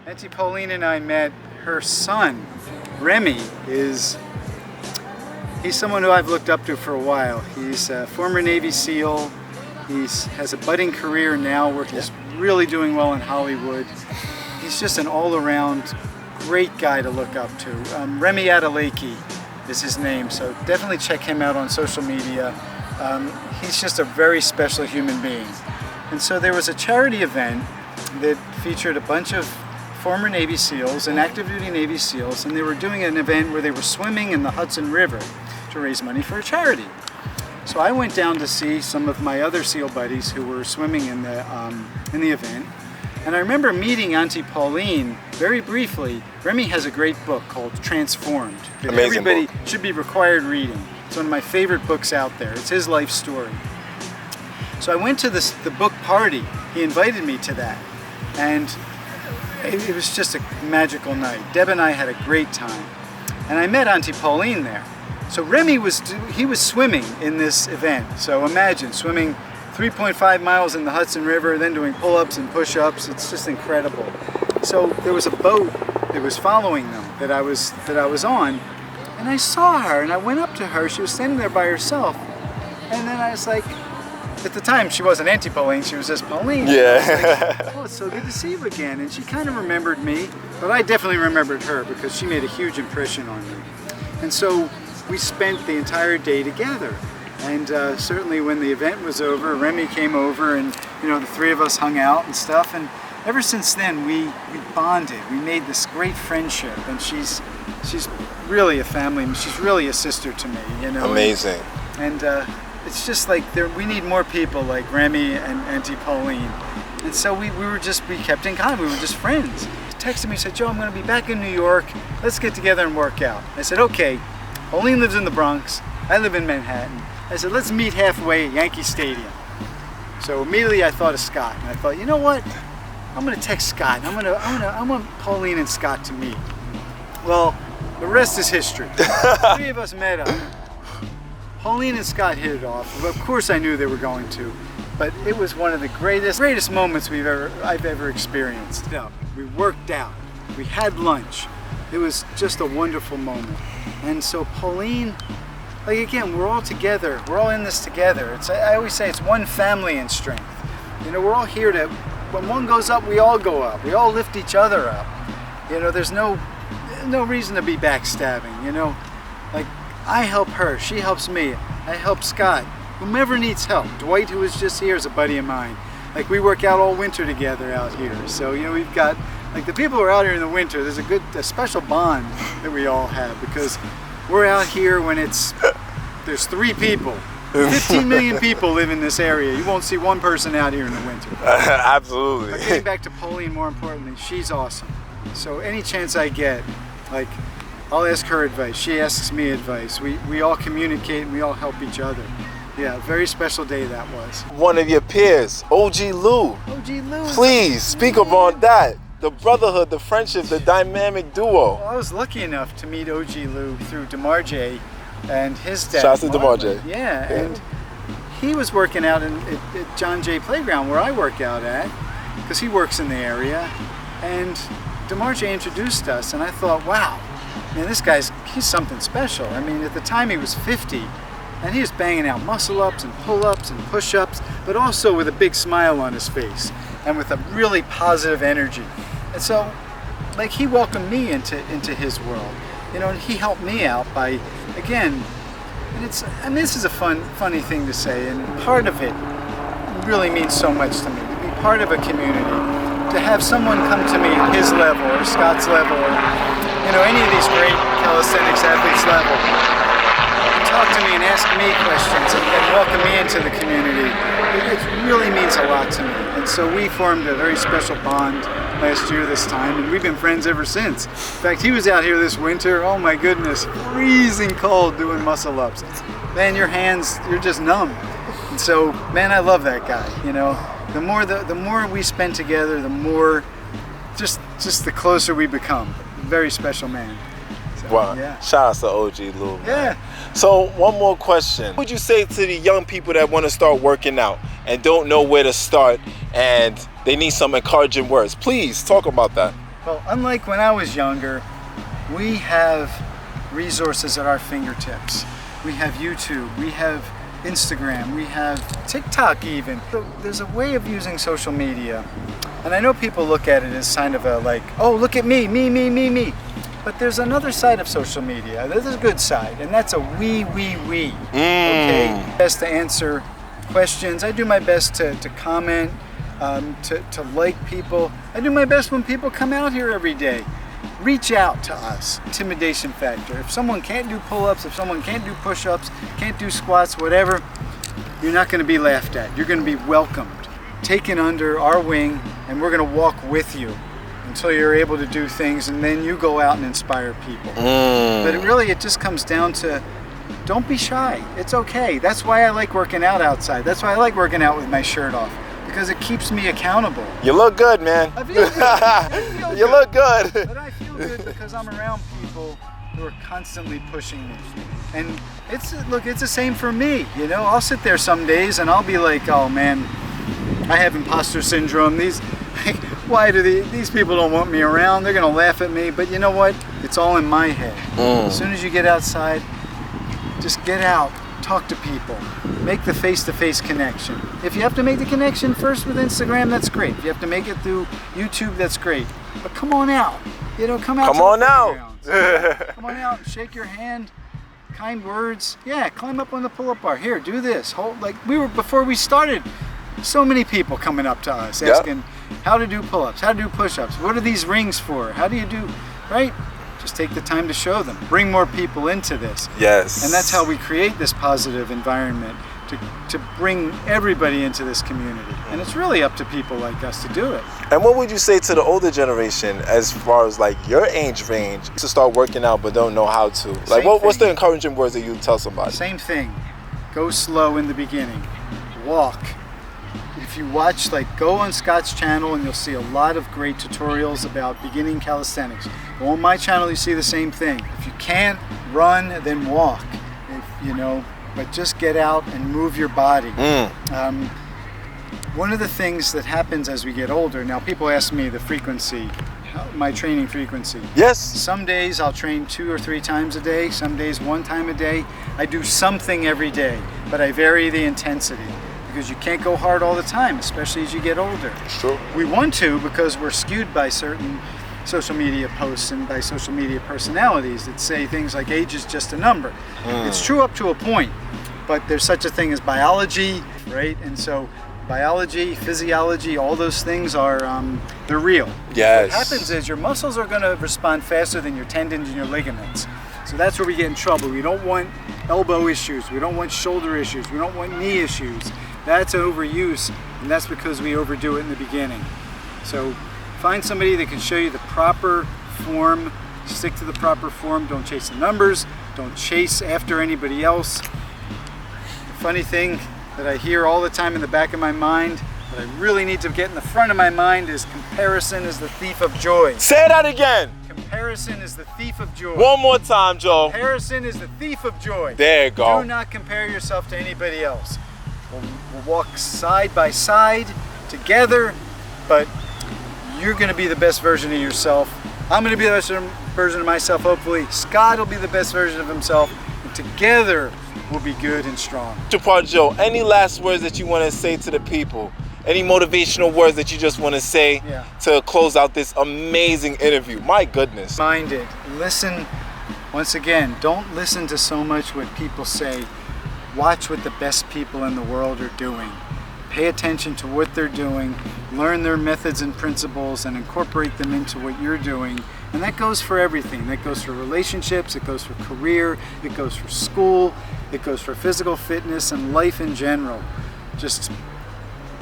Speaker 1: Auntie Pauline and I met. Her son, Remy, he's someone who I've looked up to for a while. He's a former Navy SEAL. He has a budding career now where he's really doing well in Hollywood. he's just an all-around great guy to look up to. Remy Adelakey is his name, so definitely check him out on social media. He's just a very special human being. And so there was a charity event that featured a bunch of former Navy SEALs and active duty Navy SEALs, and they were doing an event where they were swimming in the Hudson River to raise money for a charity. So I went down to see some of my other SEAL buddies who were swimming in the event. And I remember meeting Auntie Pauline very briefly. Remy has a great book called Transformed that
Speaker 2: Amazing
Speaker 1: everybody
Speaker 2: book.
Speaker 1: should be required reading. It's one of my favorite books out there. It's his life story. So I went to the book party. He invited me to that. And it was just a magical night. Deb and I had a great time. And I met Auntie Pauline there. So Remy was swimming in this event. So imagine swimming 3.5 miles in the Hudson River, then doing pull-ups and push-ups. It's just incredible. So there was a boat that was following them that I was on, and I saw her, and I went up to her. She was standing there by herself, and then I was like, at the time she wasn't Auntie Pauline, she was just Pauline.
Speaker 2: Yeah.
Speaker 1: Like, oh, it's so good to see you again. And she kind of remembered me, but I definitely remembered her because she made a huge impression on me. And so we spent the entire day together. And certainly when the event was over, Remy came over and, you know, the three of us hung out and stuff. And ever since then, we bonded. We made this great friendship. And she's really a family. She's really a sister to me, you know.
Speaker 2: Amazing.
Speaker 1: And it's just like we need more people like Remy and Auntie Pauline. And so we kept in contact. We were just friends. She texted me, said, Joe, I'm going to be back in New York. Let's get together and work out. I said, okay. Pauline lives in the Bronx. I live in Manhattan. I said, let's meet halfway at Yankee Stadium. So immediately I thought of Scott, and I thought, you know what? I'm gonna text Scott. I want Pauline and Scott to meet. Well, the rest is history. The three of us met up. Pauline and Scott hit it off. Of course I knew they were going to, but it was one of the greatest moments I've ever experienced. We worked out. We had lunch. It was just a wonderful moment. And so Pauline, like again, we're all together. We're all in this together. I always say it's one family in strength. You know, we're all here to, when one goes up, we all go up. We all lift each other up. You know, there's no reason to be backstabbing, you know. Like, I help her, she helps me. I help Scott. Whomever needs help. Dwight, who was just here, is a buddy of mine. Like, we work out all winter together out here. So, you know, we've got, like, the people who are out here in the winter, there's a special bond that we all have, because we're out here when there's 3 people. 15 million people live in this area. You won't see one person out here in the winter.
Speaker 2: Absolutely.
Speaker 1: But getting back to Pauline, more importantly, she's awesome. So any chance I get, like, I'll ask her advice. She asks me advice. We all communicate and we all help each other. Yeah, very special day that was.
Speaker 2: One of your peers, OG Lou.
Speaker 1: OG Lou.
Speaker 2: Please speak upon that. The brotherhood, the friendship, the dynamic duo.
Speaker 1: Well, I was lucky enough to meet OG Lou through DeMarjay and his dad.
Speaker 2: Shouts to DeMarjay.
Speaker 1: Yeah, and he was working out at John Jay Playground where I work out at, because he works in the area. And DeMarjay introduced us, and I thought, wow, man, he's something special. I mean, at the time he was 50, and he was banging out muscle-ups and pull-ups and push-ups, but also with a big smile on his face and with a really positive energy. And so, like, he welcomed me into his world, you know, and he helped me out by, again, and this is a funny thing to say, and part of it really means so much to me, to be part of a community, to have someone come to me at his level, or Scott's level, or, you know, any of these great calisthenics athletes' level, and talk to me and ask me questions and welcome me into the community. It really means a lot to me. And so we formed a very special bond last year this time, and we've been friends ever since. In fact, he was out here this winter, oh my goodness, freezing cold doing muscle ups. Man, your hands, you're just numb. And so, man, I love that guy, you know. The more we spend together, the more, just the closer we become. Very special man. So,
Speaker 2: Wow.
Speaker 1: Yeah.
Speaker 2: Shout out to OG Lou. Man.
Speaker 1: Yeah.
Speaker 2: So one more question. What would you say to the young people that want to start working out and don't know where to start and they need some encouraging words? Please talk about that.
Speaker 1: Well, unlike when I was younger, we have resources at our fingertips. We have YouTube. We have Instagram, we have TikTok even. So there's a way of using social media. And I know people look at it as kind of a like, oh, look at me. But there's another side of social media. There's a good side, and that's a we. Okay, best to answer questions. I do my best to comment, to like people. I do my best when people come out here every day. Reach out to us. Intimidation factor. If someone can't do pull-ups, if someone can't do push-ups, can't do squats, whatever, you're not going to be laughed at. You're going to be welcomed, taken under our wing, and we're going to walk with you until you're able to do things, and then you go out and inspire people. But it just comes down to, don't be shy. It's okay. That's why I like working out outside. That's why I like working out with my shirt off, because it keeps me accountable.
Speaker 2: You look good, man.
Speaker 1: I feel good.
Speaker 2: You look good.
Speaker 1: But I feel good because I'm around people who are constantly pushing me. And it's the same for me. You know, I'll sit there some days and I'll be like, oh man, I have imposter syndrome. Why do these people don't want me around? They're gonna laugh at me. But you know what? It's all in my head. As soon as you get outside, just get out, talk to people, make the face-to-face connection. If you have to make the connection first with Instagram, that's great. If you have to make it through YouTube, that's great. But come on out. You know, come out.
Speaker 2: Come on out.
Speaker 1: Come on out, shake your hand, kind words. Yeah, climb up on the pull-up bar. Here, do this. Before we started, so many people coming up to us asking how to do pull-ups, how to do push-ups. What are these rings for? How do you do, right? Just take the time to show them. Bring more people into this.
Speaker 2: Yes.
Speaker 1: And that's how we create this positive environment to bring everybody into this community. And it's really up to people like us to do it.
Speaker 2: And what would you say to the older generation as far as like your age range to start working out but don't know how to? Like what's the encouraging words that you tell somebody?
Speaker 1: Same thing. Go slow in the beginning. Walk. If you watch, go on Scott's channel and you'll see a lot of great tutorials about beginning calisthenics. Go on my channel, you see the same thing. If you can't run, then walk. But just get out and move your body. One of the things that happens as we get older, now people ask me the frequency, my training frequency.
Speaker 2: Yes.
Speaker 1: Some days I'll train 2 or 3 times a day, some days 1 time a day. I do something every day, but I vary the intensity because you can't go hard all the time, especially as you get older.
Speaker 2: It's true.
Speaker 1: We want to because we're skewed by certain social media posts and by social media personalities that say things like age is just a number. It's true up to a point, but there's such a thing as biology, right? And so biology, physiology, all those things are, they're real.
Speaker 2: Yes.
Speaker 1: What happens is your muscles are gonna respond faster than your tendons and your ligaments. So that's where we get in trouble. We don't want elbow issues, we don't want shoulder issues, we don't want knee issues. That's overuse, and that's because we overdo it in the beginning. So find somebody that can show you the proper form, stick to the proper form, don't chase the numbers, don't chase after anybody else. The funny thing that I hear all the time in the back of my mind, that I really need to get in the front of my mind, is comparison is the thief of joy.
Speaker 2: Say that again.
Speaker 1: Comparison is the thief of joy.
Speaker 2: One more time, Joe.
Speaker 1: Comparison is the thief of joy.
Speaker 2: There you go.
Speaker 1: Do not compare yourself to anybody else. We'll walk side by side together, but you're going to be the best version of yourself. I'm going to be the best version of myself, hopefully. Scott will be the best version of himself, and together we'll be good and strong.
Speaker 2: Joe, any last words that you want to say to the people? Any motivational words that you just want to say to close out this amazing interview? My goodness.
Speaker 1: Mind it. Listen, once again, don't listen to so much what people say. Watch what the best people in the world are doing. Pay attention to what they're doing, learn their methods and principles, and incorporate them into what you're doing. And that goes for everything. That goes for relationships, it goes for career, it goes for school, it goes for physical fitness and life in general. Just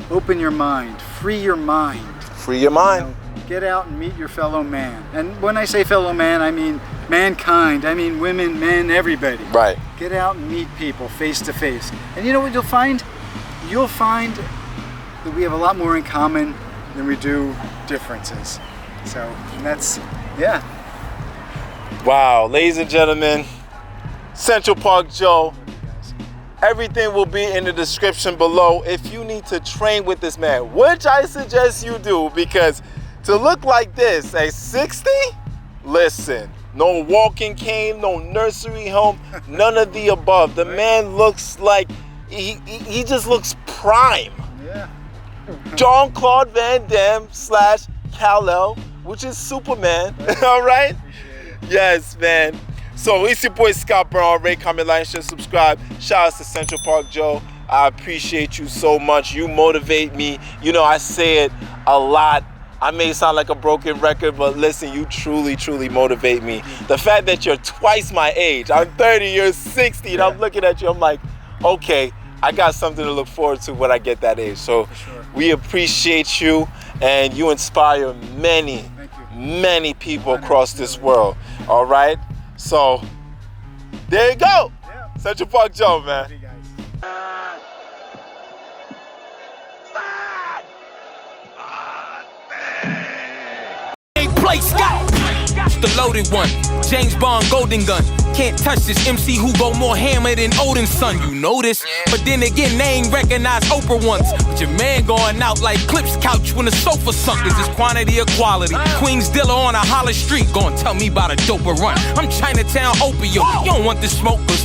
Speaker 1: open your mind, free your mind.
Speaker 2: Free your mind.
Speaker 1: Get out and meet your fellow man. And when I say fellow man, I mean mankind. I mean women, men, everybody.
Speaker 2: Right.
Speaker 1: Get out and meet people face to face. And you know what you'll find? You'll find that we have a lot more in common than we do differences. So, and that's, yeah.
Speaker 2: Wow, ladies and gentlemen, Central Park Joe. Everything will be in the description below if you need to train with this man, which I suggest you do, because to look like this at 60, listen, no walking cane, no nursery home, none of the above. The man looks like he just looks prime.
Speaker 1: Yeah.
Speaker 2: Jean-Claude Van Damme / Kal-El, which is Superman. All right? Yes, man. So it's your boy Scott Bernhard. Rate, comment, like, share, subscribe. Shout out to Central Park Joe. I appreciate you so much. You motivate me. You know, I say it a lot. I may sound like a broken record, but listen, you truly, truly motivate me. The fact that you're twice my age, I'm 30, you're 60, and I'm looking at you, I'm like, okay, I got something to look forward to when I get that age. So we appreciate you, and you inspire many, many people across this world, all right? So, there you go. Central Park Joe, man.
Speaker 3: Scott, the loaded one, James Bond golden gun. Can't touch this MC who go more hammer than Odin's son. You know this, but then again they ain't recognize Oprah once. But your man going out like Clip's couch when the sofa sunk. Is this quantity or quality? Queens dealer on a holler street, gon' tell me about a doper run. I'm Chinatown opium. You don't want the smoke,